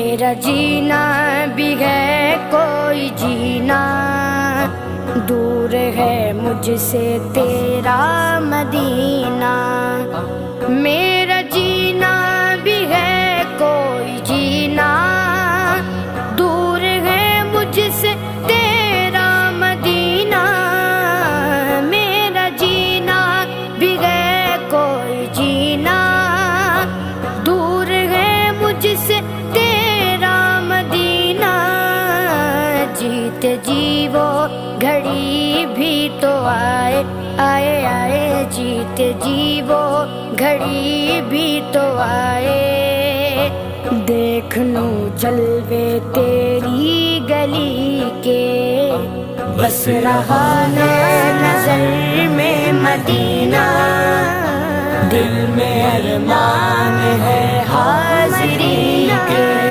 मेरा जीना भी है कोई जीना, दूर है मुझसे तेरा मदीना। मेरा जीना भी है कोई जीना, दूर है मुझसे तेरा मदीना। मेरा जीना भी है कोई जीना, दूर है मुझसे तेरा मदीना। जीते जी वो घड़ी भी तो आए आए आए, जीते जी वो घड़ी भी तो आए। देख लूं जलवे तेरी गली के, बस रहा है नजर में मदीना। दिल में अरमान है हाजिरी के।